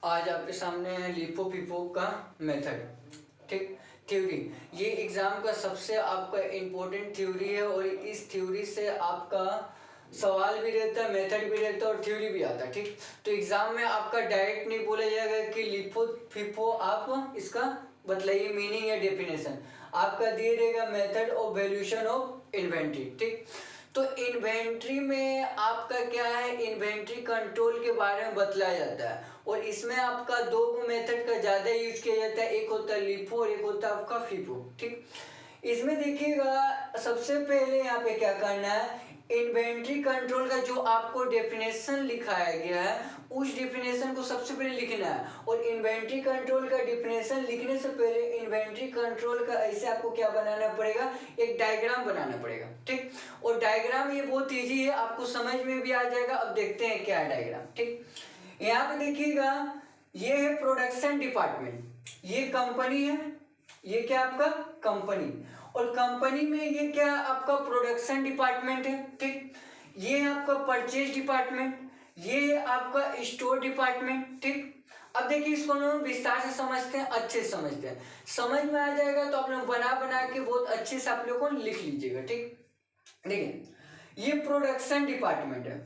आज आपके सामने है लिपो पिपो का मेथड, ठीक, थ्योरी। ये एग्जाम का सबसे आपका इम्पोर्टेंट थ्योरी है और इस थ्योरी से आपका सवाल भी रहता है, मेथड भी रहता है और थ्योरी भी आता है, ठीक। तो एग्जाम में आपका डायरेक्ट नहीं बोला जाएगा कि लिपो पिपो, आप इसका बतलाइए मीनिंग या डेफिनेशन। आपका दिए रहेगा method of valuation of inventory, ठीक। तो इन्वेंट्री में आपका क्या है, इन्वेंट्री कंट्रोल के बारे में बतलाया जाता है और इसमें आपका दो मेथड का ज़्यादा यूज किया जाता है, एक होता है लिफो और एक होता है आपका फीफो, ठीक। इसमें देखिएगा सबसे पहले यहाँ पे क्या करना है, इन्वेंट्री कंट्रोल का जो आपको डेफिनेशन लिखाया गया है उस डेफिनेशन को सबसे पहले लिखना है। और इन्वेंट्री कंट्रोल का डेफिनेशन लिखने से पहले इन्वेंट्री कंट्रोल का ऐसे आपको क्या बनाना पड़ेगा, एक डायग्राम बनाना पड़ेगा, ठीक। और डायग्राम ये बहुत ईजी है, आपको समझ में भी आ जाएगा। अब देखते हैं क्या है डायग्राम, ठीक। यहाँ पे देखिएगा ये है प्रोडक्शन डिपार्टमेंट, ये कंपनी है, ये क्या आपका कंपनी, और कंपनी में ये क्या आपका प्रोडक्शन डिपार्टमेंट है, ठीक। ये आपका परचेज डिपार्टमेंट, ये आपका स्टोर डिपार्टमेंट, ठीक। अब देखिए इसको हम विस्तार से समझते हैं, अच्छे से समझते हैं, समझ में आ जाएगा तो आप लोग बना बना के बहुत अच्छे से आप लोग को लिख लीजिएगा, ठीक। देखिए ये प्रोडक्शन डिपार्टमेंट है,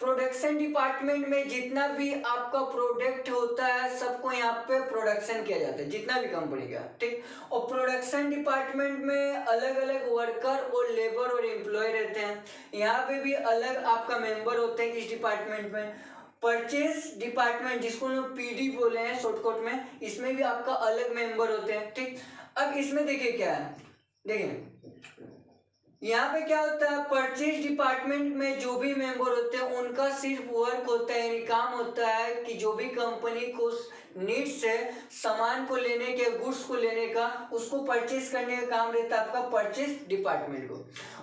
प्रोडक्शन डिपार्टमेंट में जितना भी आपका प्रोडक्ट होता है सबको यहाँ पे प्रोडक्शन किया जाता है, जितना भी कंपनी का, ठीक। और प्रोडक्शन डिपार्टमेंट में अलग अलग वर्कर और लेबर और एम्प्लॉय रहते हैं, यहाँ पे भी अलग आपका मेंबर होते हैं इस डिपार्टमेंट में। परचेज डिपार्टमेंट जिसको हम पीडी बोले हैं शॉर्टकट में, इसमें भी आपका अलग मेंबर होते हैं, ठीक। अब इसमें देखिए क्या है, देखिए यहाँ पे क्या होता है, परचेज डिपार्टमेंट में जो भी मेंबर होते हैं उनका सिर्फ वर्क होता है, यानी काम होता है कि जो भी कंपनी को नीड्स है सामान को लेने के, गुड्स को लेने का, उसको परचेज करने का काम रहता है आपका परचेज डिपार्टमेंट को।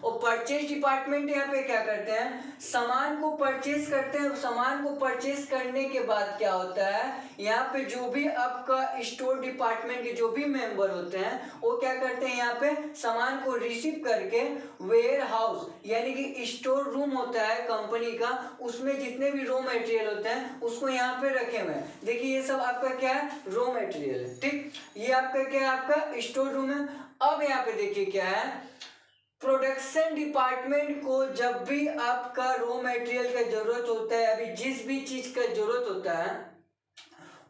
और परचेज डिपार्टमेंट यहाँ पे क्या करते हैं, सामान को परचेज करते हैं। सामान को परचेज करने के बाद क्या होता है, यहाँ पे जो भी आपका स्टोर डिपार्टमेंट के जो भी मेंबर होते हैं वो क्या करते हैं, यहाँ पे सामान को रिसीव करके वेयर हाउस यानी कि स्टोर रूम होता है कंपनी का, उसमें जितने भी रॉ मटेरियल होते हैं उसको यहाँ पे रखे हुए हैं। देखिए ये सब आपका क्या है, रॉ मटेरियल है, ठीक। ये आपका क्या है, आपका स्टोर रूम है। अब यहाँ पे देखिए क्या है, प्रोडक्शन डिपार्टमेंट को जब भी आपका रॉ मटेरियल का जरूरत होता है, अभी जिस भी चीज का जरूरत होता है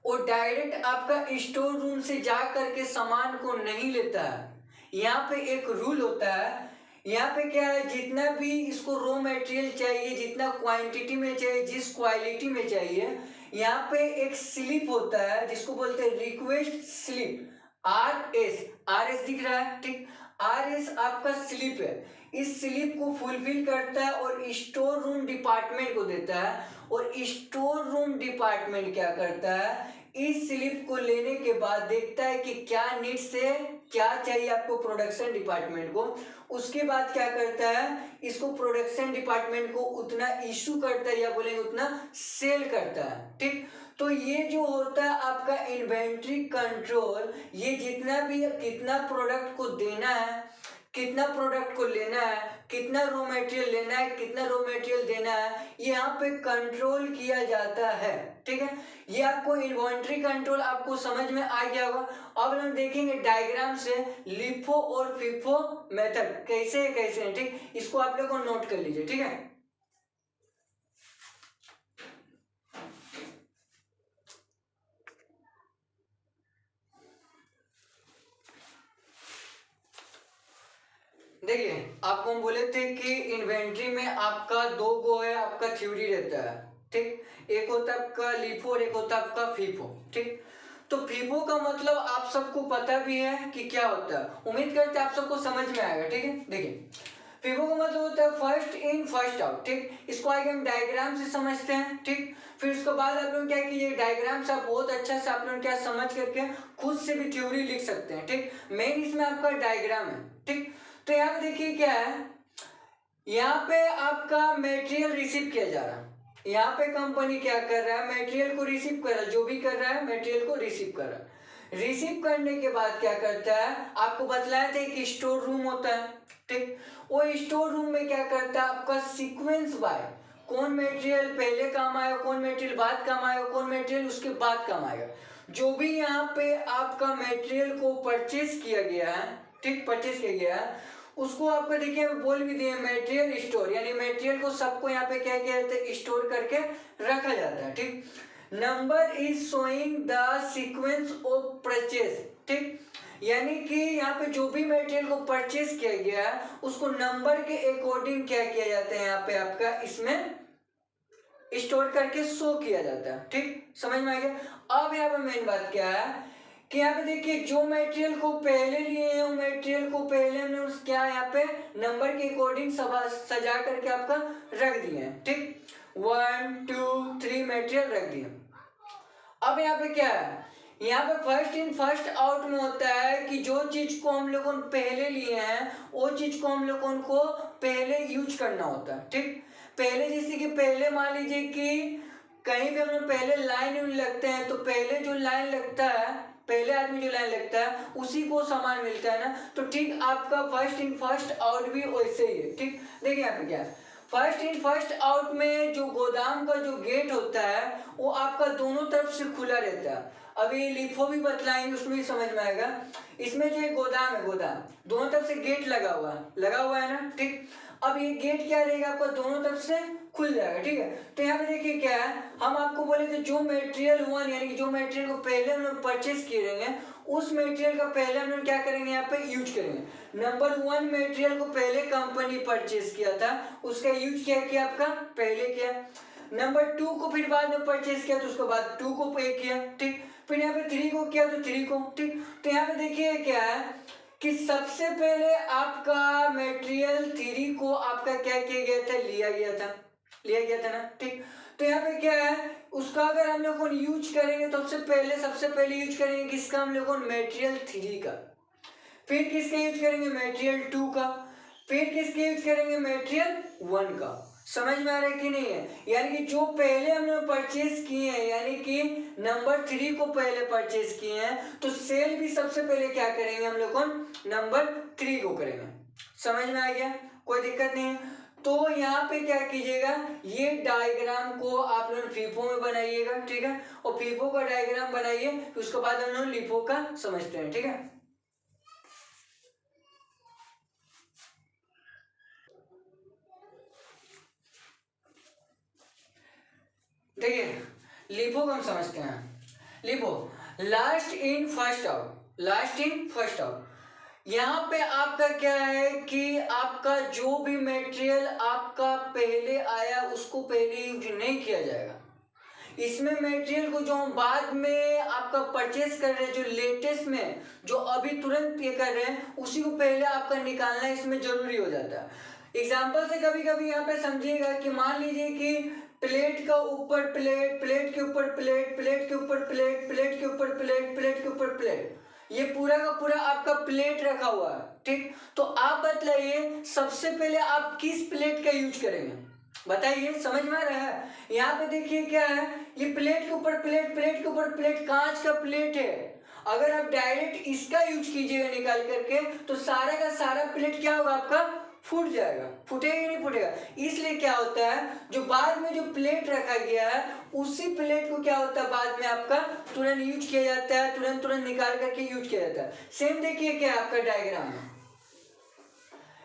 वो डायरेक्ट आपका स्टोर रूम से जा करके सामान को नहीं लेता है। यहाँ पे एक रूल होता है, यहाँ पे क्या है, जितना भी इसको रॉ मटेरियल चाहिए, जितना क्वांटिटी में चाहिए, जिस क्वालिटी में चाहिए, यहाँ पे एक स्लिप होता है जिसको बोलते हैं रिक्वेस्ट स्लिप, आर एस दिख रहा है, ठीक। आर एस आपका स्लिप है, इस स्लिप को फुलफिल करता है और स्टोर रूम डिपार्टमेंट को देता है। और स्टोर रूम डिपार्टमेंट क्या करता है, इस स्लिप को लेने के बाद देखता है कि क्या नीड्स है, क्या चाहिए आपको प्रोडक्शन डिपार्टमेंट को, उसके बाद क्या करता है, इसको प्रोडक्शन डिपार्टमेंट को उतना इशू करता है या बोलेंगे उतना सेल करता है, ठीक। तो ये जो होता है आपका इन्वेंट्री कंट्रोल, ये जितना भी कितना प्रोडक्ट को देना है, कितना प्रोडक्ट को लेना है, कितना रॉ मटेरियल लेना है, कितना रॉ मटेरियल देना है, ये यहाँ पे कंट्रोल किया जाता है, ठीक है। ये आपको इन्वेंट्री कंट्रोल आपको समझ में आ गया होगा। अब हम देखेंगे डायग्राम से लिफो और फिफो मेथड कैसे कैसे है, ठीक। इसको आप लोग को नोट कर लीजिए, ठीक है। देखिए आपको हम बोले थे कि इन्वेंट्री में आपका दो गो है, आपका थ्योरी रहता है, ठीक। एक होता है आपका लिफो और एक होता है आपका फीफो, ठीक। तो फीफो का मतलब आप सबको पता भी है कि क्या होता है, उम्मीद करते हैं आप सबको समझ में आएगा, ठीक है। देखिए फीफो का मतलब होता है फर्स्ट इन फर्स्ट आउट, ठीक। इसको आगे हम डायग्राम से समझते हैं, ठीक। फिर उसके बाद आप लोग क्या कि ये डायग्राम से आप बहुत अच्छा से आप लोग क्या समझ करके खुद से भी थ्योरी लिख सकते हैं, ठीक। मेन इसमें आपका डायग्राम है, ठीक। तो यहाँ पे देखिए क्या है, यहाँ पे आपका मटेरियल रिसीव किया जा रहा है, यहाँ पे कंपनी क्या कर रहा है, मटेरियल को रिसीव कर रहा है, जो भी कर रहा है मटेरियल को रिसीव कर रहा है। रिसीव करने के बाद क्या करता है, आपको बतलाया था कि स्टोर रूम होता है, ठीक। वो स्टोर रूम में क्या करता है, आपका सीक्वेंस बाय कौन मटेरियल पहले काम आएगा, कौन मटेरियल बाद काम आएगा, कौन मटेरियल उसके बाद काम आएगा। जो भी यहाँ पे आपका मटेरियल को परचेज किया गया है, ठीक, परचेज किया गया है, उसको आपको देखिए बोल भी दिए मटेरियल स्टोर, यानी मटेरियल को सबको यहाँ पे क्या किया जाता है, स्टोर करके रखा जाता है, ठीक। Number is showing the sequence of purchase, ठीक, यानी कि यहाँ पे जो भी मटेरियल को परचेज किया गया है उसको नंबर के अकॉर्डिंग क्या किया जाता है, यहाँ पे आपका इसमें स्टोर करके शो किया जाता है, ठीक, समझ में आ गया। अब यहाँ पे मेन बात क्या है कि यहाँ पे देखिए जो मटेरियल को पहले लिए हैं वो मटेरियल को पहले हमने क्या यहाँ पे नंबर के अकॉर्डिंग सजा करके आपका रख दिए हैं, ठीक, 1 2 3 मटेरियल रख दिए। अब यहाँ पे क्या है, यहाँ पे फर्स्ट इन फर्स्ट आउट में होता है कि जो चीज को हम लोगों ने पहले लिए हैं वो चीज को हम लोगों को पहले यूज करना होता है, ठीक। पहले जैसे कि पहले मान लीजिए कि कहीं भी हम लोग पहले लाइन लगते हैं तो पहले जो लाइन लगता है, पहले आदमी जो लाइन लगता है उसी को सामान मिलता है ना, तो ठीक आपका फर्स्ट इन फर्स्ट आउट भी वैसे ही है, ठीक। देखिए यहाँ पे क्या है, फर्स्ट इन फर्स्ट आउट में जो गोदाम का जो गेट होता है वो आपका दोनों तरफ से खुला रहता है। अभी लिफो भी बतलाएंगे उसमें भी समझ में आएगा। इसमें जो एक गोदाम है, गोदाम दोनों तरफ से गेट लगा हुआ है ना, ठीक। अब ये गेट क्या रहेगा आपका दोनों तरफ से खुल जाएगा, ठीक है। तो यहाँ पे देखिए क्या है, हम आपको बोले थे जो मटेरियल 1 यानी कि जो मटेरियल को पहले हम लोग परचेज किए रहेंगे उस मटेरियल का पहले हम लोग क्या करेंगे, यहाँ पे यूज करेंगे। नंबर 1 मटेरियल को पहले कंपनी परचेज किया था, उसका यूज क्या किया आपका पहले किया। नंबर 2 को फिर बाद में परचेज किया तो उसके बाद 2 को पे किया, ठीक। फिर यहाँ पे 3 को किया तो 3 को, ठीक। तो यहाँ पे देखिए क्या है कि सबसे पहले आपका मटेरियल 3 को आपका क्या किया गया था, लिया गया था ना, ठीक। तो यहाँ पे क्या है, उसका अगर हम लोग यूज करेंगे तो सबसे पहले यूज करेंगे किसका, हम लोग मटेरियल 3 का, फिर किसका यूज करेंगे मटेरियल 2 का, फिर किसका यूज करेंगे मटेरियल 1 का। समझ में आ रहा है कि नहीं है, यानी कि जो पहले हम लोग परचेज किए हैं यानी कि नंबर 3 को पहले परचेज किए हैं तो सेल भी सबसे पहले क्या करेंगे हम लोग नंबर 3 को करेंगे। समझ में आ गया, कोई दिक्कत नहीं है। तो यहाँ पे क्या कीजिएगा, ये डायग्राम को आप लोग फीफो में बनाइएगा, ठीक है, और फीफो का डायग्राम बनाइए, उसके बाद हम लोग लिफो का समझते हैं, ठीक है। देखिए लिफो को हम समझते हैं। LIFO last in first out. यहाँ पे आपका क्या है कि आपका जो भी मटेरियल आपका पहले आया उसको पहले यूज नहीं किया जाएगा। इसमें मटेरियल को जो हम बाद में आपका परचेस कर रहे हैं, जो लेटेस्ट में जो अभी तुरंत ये कर रहे हैं उसी को पहले आपका निकालना इसमें जरूरी हो जाता है। एग्जाम्पल से कभी कभी यहाँ पे समझिएगा कि मान लीजिए कि प्लेट का ऊपर प्लेट, प्लेट के ऊपर प्लेट, प्लेट के ऊपर प्लेट, प्लेट के ऊपर प्लेट, प्लेट के ऊपर प्लेट, ये पूरा का पूरा आपका प्लेट रखा हुआ है, ठीक। तो आप बतलाइए सबसे पहले आप किस प्लेट का यूज करेंगे, बताइए, समझ में आ रहा है। यहाँ पे देखिए क्या है, ये प्लेट के ऊपर प्लेट, प्लेट के ऊपर प्लेट, कांच का प्लेट है। अगर आप डायरेक्ट इसका यूज कीजिएगा निकाल करके तो सारा का सारा प्लेट क्या होगा आपका फूट जाएगा, फूटेगा नहीं फूटेगा। इसलिए क्या होता है, जो बाद में जो प्लेट रखा गया है उसी प्लेट को क्या होता है बाद में आपका तुरंत यूज किया जाता है, तुरंत निकाल करके यूज किया जाता है। सेम देखिए क्या आपका डायग्राम है,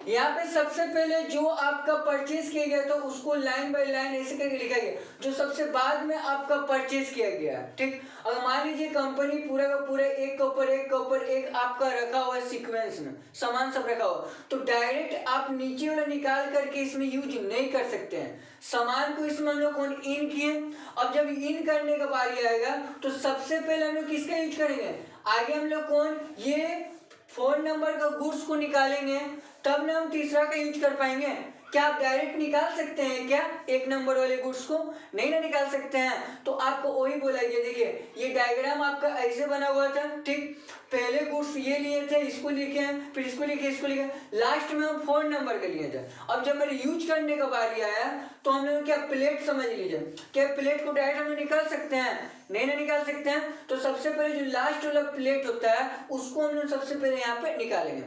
यहाँ पे सबसे पहले जो आपका परचेज किया गया था उसको लाइन बाय लाइन ऐसे करके लिखा गया, जो सबसे बाद में आपका परचेज किया गया, ठीक। अगर मान लीजिए कंपनी पूरा का पूरा एक के ऊपर एक आपका रखा हुआ है, सीक्वेंस में सामान सब रखा हुआ, तो डायरेक्ट आप नीचे वाला निकाल करके इसमें यूज नहीं कर सकते हैं। सामान को इसमें हम लोग इन किए, अब जब इन करने का बारी आएगा तो सबसे पहले हम लोग किसका यूज करेंगे, आगे हम लोग ये 4 नंबर का गुड्स को निकालेंगे, तब ना हम तीसरा का यूज कर पाएंगे। क्या आप डायरेक्ट निकाल सकते हैं क्या 1 नंबर वाले गुड्स को, नहीं ना निकाल सकते हैं। तो आपको वही बोला गया, देखिए ये डायग्राम आपका ऐसे बना हुआ था, ठीक। पहले गुड्स ये लिए थे, इसको लिखे हैं, फिर इसको लिखे, लास्ट में हम 4 नंबर के लिए थे। अब जब मेरे यूज करने का बारी आया तो हम लोग क्या प्लेट समझ लीजिए, क्या प्लेट को डायरेक्ट हम निकाल सकते हैं, नहीं ना निकाल सकते हैं। तो सबसे पहले जो लास्ट वाला प्लेट होता है उसको हम लोग सबसे पहले यहाँ पे निकालेंगे।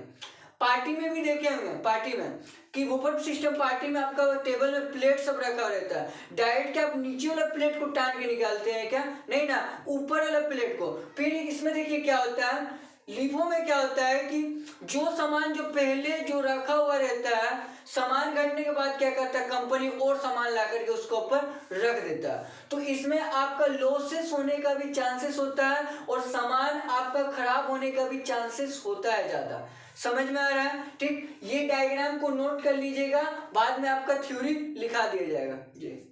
पार्टी में भी देखे होंगे, पार्टी में कि बुफे सिस्टम पार्टी में आपका टेबल में प्लेट सब रखा रहता है, डायरेक्ट क्या आप नीचे वाला प्लेट को टान के निकालते हैं क्या? नहीं ना, ऊपर वाला प्लेट को। फिर इसमें देखिए क्या होता है, लिफो में क्या होता है कि जो सामान जो पहले जो रखा हुआ रहता है, सामान घटने के बाद क्या करता है कंपनी और सामान ला करके उसको ऊपर रख देता है। तो इसमें आपका लॉसेस होने का भी चांसेस होता है और सामान आपका खराब होने का भी चांसेस होता है ज़्यादा। समझ में आ रहा है? ठीक, ये डायग्राम को नोट कर लीजिएगा, बाद में आपका थ्योरी लिखा दिया जाएगा जी।